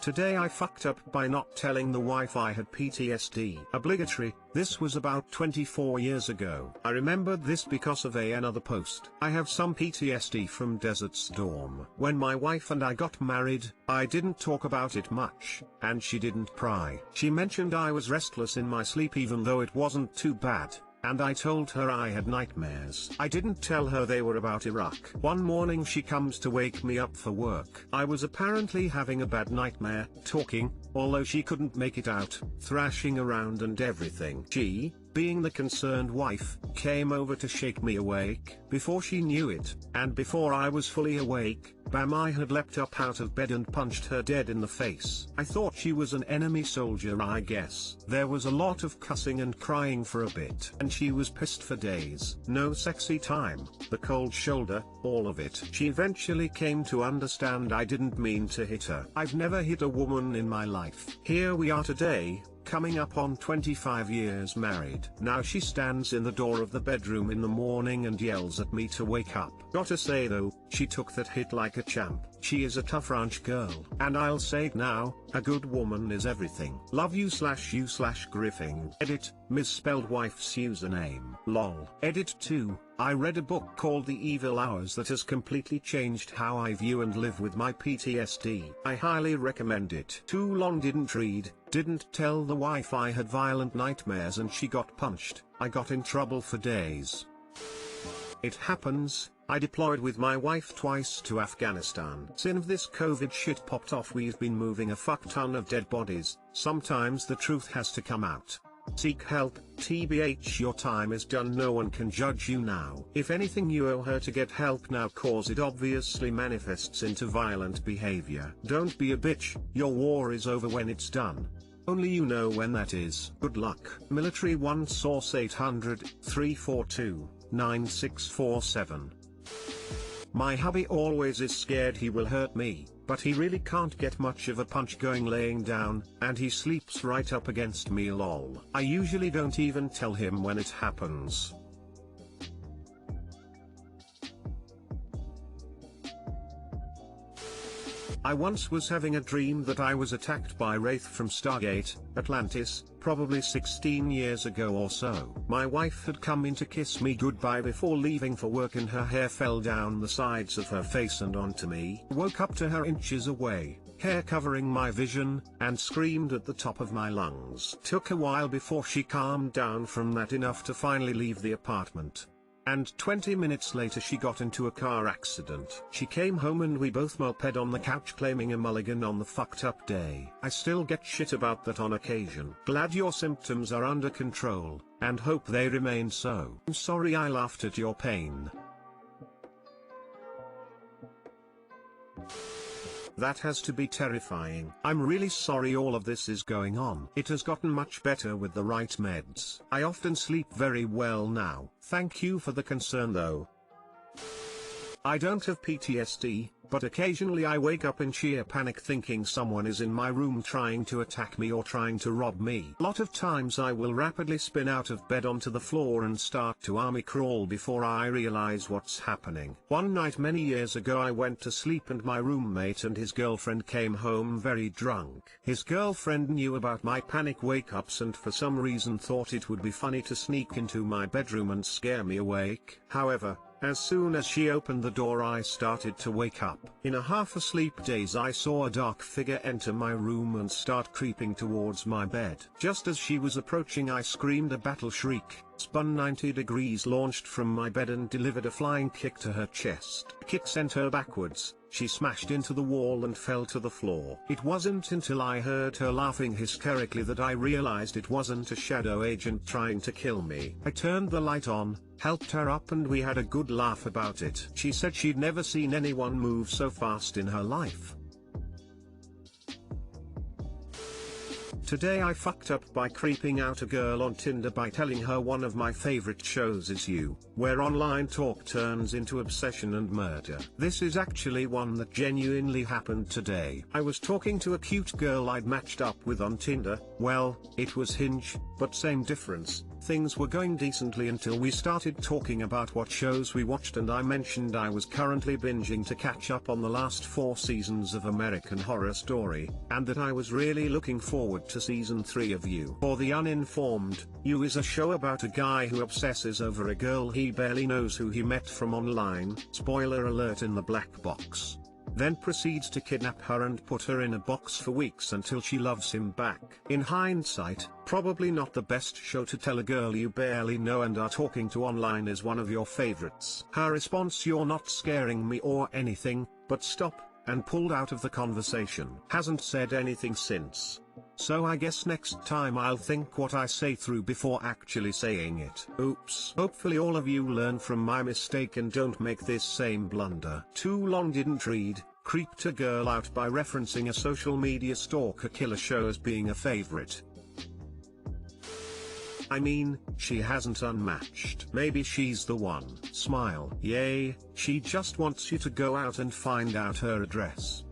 Today I fucked up by not telling the wife I had PTSD. Obligatory. This was about 24 years ago. I remembered this because of another post. I have some PTSD from Desert Storm. When my wife and I got married, I didn't talk about it much, and she didn't pry. She mentioned I was restless in my sleep even though it wasn't too bad. And I told her I had nightmares. I didn't tell her they were about Iraq. One morning she comes to wake me up for work. I was apparently having a bad nightmare, talking, although she couldn't make it out, thrashing around and everything. She, being the concerned wife, came over to shake me awake. Before she knew it, and before I was fully awake, bam, I had leapt up out of bed and punched her dead in the face. I thought she was an enemy soldier, I guess. There was a lot of cussing and crying for a bit, and she was pissed for days. No sexy time, the cold shoulder, all of it. She eventually came to understand I didn't mean to hit her. I've never hit a woman in my life. Here we are today, coming up on 25 years married. Now she stands in the door of the bedroom in the morning and yells at me to wake up. Gotta say though, she took that hit like a champ. She is a tough ranch girl. And I'll say it now, a good woman is everything. Love you/Griffing. Edit, misspelled wife's username. Lol. Edit 2. I read a book called The Evil Hours that has completely changed how I view and live with my PTSD. I highly recommend it. Too long didn't read, didn't tell the wife I had violent nightmares and she got punched. I got in trouble for days. It happens, I deployed with my wife twice to Afghanistan. Since this COVID shit popped off we've been moving a fuck ton of dead bodies. Sometimes the truth has to come out. Seek help, TBH your time is done, no one can judge you now. If anything you owe her to get help now cause it obviously manifests into violent behavior. Don't be a bitch, your war is over when it's done. Only you know when that is. Good luck. Military 1 Source 800-342-9647. My hubby always is scared he will hurt me, but he really can't get much of a punch going laying down, and he sleeps right up against me lol. I usually don't even tell him when it happens. I once was having a dream that I was attacked by Wraith from Stargate, Atlantis, probably 16 years ago or so. My wife had come in to kiss me goodbye before leaving for work and her hair fell down the sides of her face and onto me. Woke up to her inches away, hair covering my vision, and screamed at the top of my lungs. Took a while before she calmed down from that enough to finally leave the apartment. And 20 minutes later she got into a car accident. She came home and we both moped on the couch claiming a mulligan on the fucked up day. I still get shit about that on occasion. Glad your symptoms are under control, and hope they remain so. I'm sorry I laughed at your pain. That has to be terrifying. I'm really sorry all of this is going on. It has gotten much better with the right meds. I often sleep very well now. Thank you for the concern though. I don't have PTSD, but occasionally I wake up in sheer panic thinking someone is in my room trying to attack me or trying to rob me. Lot of times I will rapidly spin out of bed onto the floor and start to army crawl before I realize what's happening. One night many years ago I went to sleep and my roommate and his girlfriend came home very drunk. His girlfriend knew about my panic wake-ups and for some reason thought it would be funny to sneak into my bedroom and scare me awake. However, as soon as she opened the door I started to wake up. In a half-asleep daze I saw a dark figure enter my room and start creeping towards my bed. Just as she was approaching I screamed a battle shriek, spun 90 degrees, launched from my bed and delivered a flying kick to her chest. The kick sent her backwards. She smashed into the wall and fell to the floor. It wasn't until I heard her laughing hysterically that I realized it wasn't a shadow agent trying to kill me. I turned the light on, helped her up and we had a good laugh about it. She said she'd never seen anyone move so fast in her life. Today I fucked up by creeping out a girl on Tinder by telling her one of my favorite shows is You, where online talk turns into obsession and murder. This is actually one that genuinely happened today. I was talking to a cute girl I'd matched up with on Tinder. Well, it was Hinge, but same difference. things were going decently until we started talking about what shows we watched, and I mentioned I was currently binging to catch up on the last 4 seasons of American Horror Story, and that I was really looking forward to season 3 of You. For the uninformed, You is a show about a guy who obsesses over a girl he barely knows who he met from online, spoiler alert in the black box. Then proceeds to kidnap her and put her in a box for weeks until she loves him back. In hindsight, probably not the best show to tell a girl you barely know and are talking to online is one of your favorites. Her response, "You're not scaring me or anything, but stop," and pulled out of the conversation. Hasn't said anything since. So I guess next time I'll think what I say through before actually saying it. Oops. Hopefully all of you learn from my mistake and don't make this same blunder. Too long didn't read, creeped a girl out by referencing a social media stalker killer show as being a favorite. I mean, she hasn't unmatched. Maybe she's the one. Smile. Yay, she just wants you to go out and find out her address.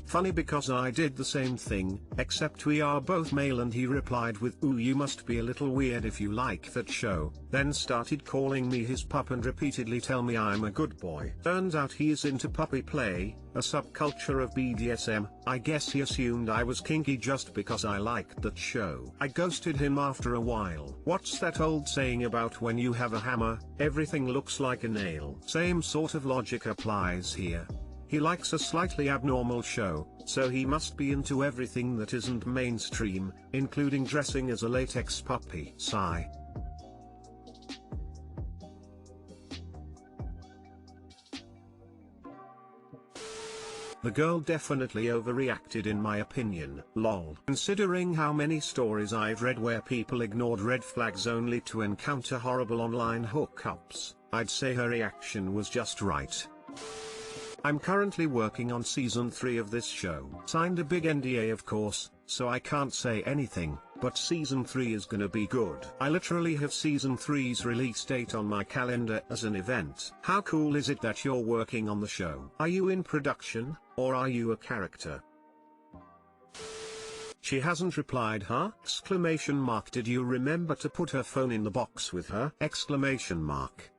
Funny because I did the same thing, except we are both male, and he replied with, "Ooh, you must be a little weird if you like that show," then started calling me his pup and repeatedly tell me I'm a good boy. Turns out he is into puppy play, a subculture of BDSM. I guess he assumed I was kinky just because I liked that show. I ghosted him after a while. What's that old saying about when you have a hammer, everything looks like a nail? Same sort of logic applies here. He likes a slightly abnormal show, so he must be into everything that isn't mainstream, including dressing as a latex puppy. Sigh. The girl definitely overreacted in my opinion. Lol. Considering how many stories I've read where people ignored red flags only to encounter horrible online hookups, I'd say her reaction was just right. I'm currently working on season 3 of this show. Signed a big NDA of course, so I can't say anything, but season 3 is gonna be good. I literally have season 3's release date on my calendar as an event. How cool is it that you're working on the show? Are you in production, or are you a character? She hasn't replied, huh? Exclamation mark. Did you remember to put her phone in the box with her? Exclamation mark.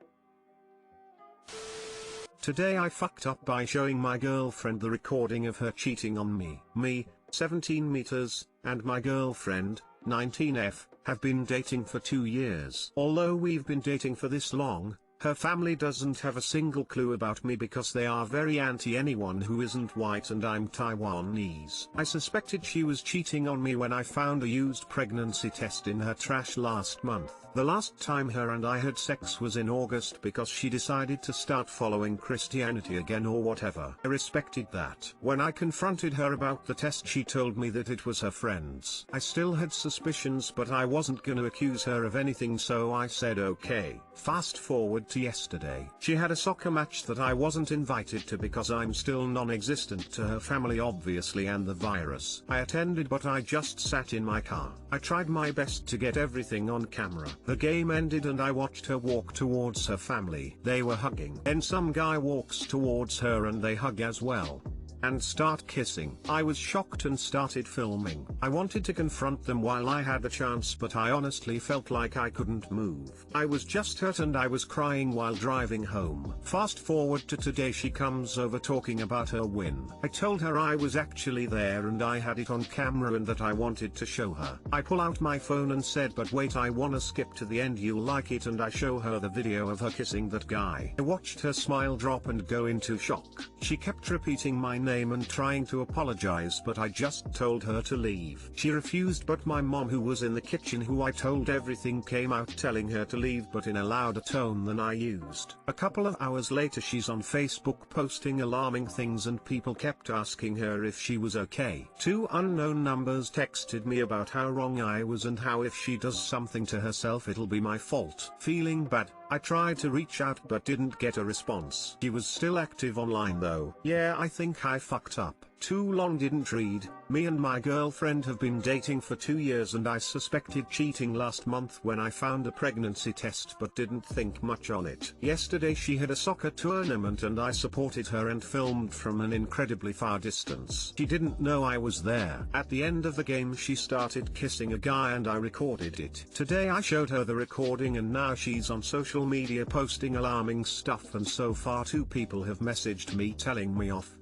Today I fucked up by showing my girlfriend the recording of her cheating on me. Me, 17 meters, and my girlfriend, 19F, have been dating for 2 years. Although we've been dating for this long, her family doesn't have a single clue about me because they are very anti anyone who isn't white and I'm Taiwanese. I suspected she was cheating on me when I found a used pregnancy test in her trash last month. The last time her and I had sex was in August because she decided to start following Christianity again or whatever. I respected that. When I confronted her about the test, she told me that it was her friend's. I still had suspicions, but I wasn't gonna accuse her of anything, so I said okay. Fast forward to yesterday. She had a soccer match that I wasn't invited to because I'm still non-existent to her family obviously and the virus. I attended, but I just sat in my car. I tried my best to get everything on camera. The game ended and I watched her walk towards her family. They were hugging. Then some guy walks towards her and they hug as well. And start kissing. I was shocked and started filming. I wanted to confront them while I had the chance, but I honestly felt like I couldn't move. I was just hurt and I was crying while driving home. Fast forward to today, she comes over talking about her win. I told her I was actually there and I had it on camera and that I wanted to show her. I pull out my phone and said, but wait, I wanna skip to the end, you'll like it, and I show her the video of her kissing that guy. I watched her smile drop and go into shock. She kept repeating my name and trying to apologize, but I just told her to leave. She refused, but my mom, who was in the kitchen, who I told everything, came out telling her to leave but in a louder tone than I used. A couple of hours later she's on Facebook posting alarming things and people kept asking her if she was okay. 2 unknown numbers texted me about how wrong I was and how if she does something to herself it'll be my fault. Feeling bad, I tried to reach out but didn't get a response. She was still active online though. Yeah, I think I fucked up. Too long didn't read. Me and my girlfriend have been dating for 2 years and I suspected cheating last month when I found a pregnancy test but didn't think much on it. Yesterday she had a soccer tournament and I supported her and filmed from an incredibly far distance. She didn't know I was there. At the end of the game she started kissing a guy and I recorded it. Today I showed her the recording and now she's on social media posting alarming stuff, and so far 2 people have messaged me telling me off.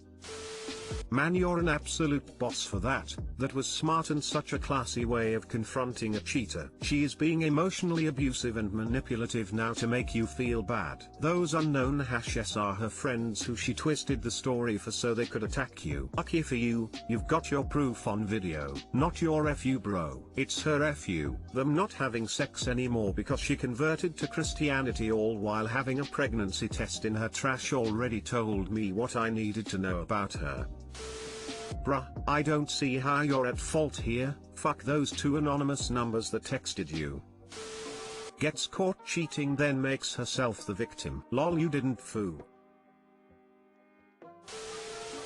Man, you're an absolute boss for that. That was smart and such a classy way of confronting a cheater. She is being emotionally abusive and manipulative now to make you feel bad. Those unknown #s are her friends who she twisted the story for so they could attack you. Lucky for you, you've got your proof on video. Not your FU bro. It's her FU, them not having sex anymore because she converted to Christianity, all while having a pregnancy test in her trash already told me what I needed to know about her. Bruh, I don't see how you're at fault here. Fuck those 2 anonymous numbers that texted you. Gets caught cheating then makes herself the victim. Lol, you didn't foo.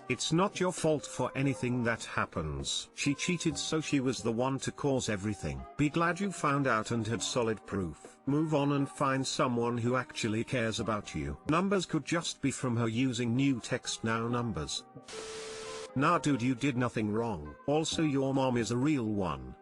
It's not your fault for anything that happens. She cheated so she was the one to cause everything. Be glad you found out and had solid proof. Move on and find someone who actually cares about you. Numbers could just be from her using new text now numbers. Nah dude, you did nothing wrong. Also your mom is a real one.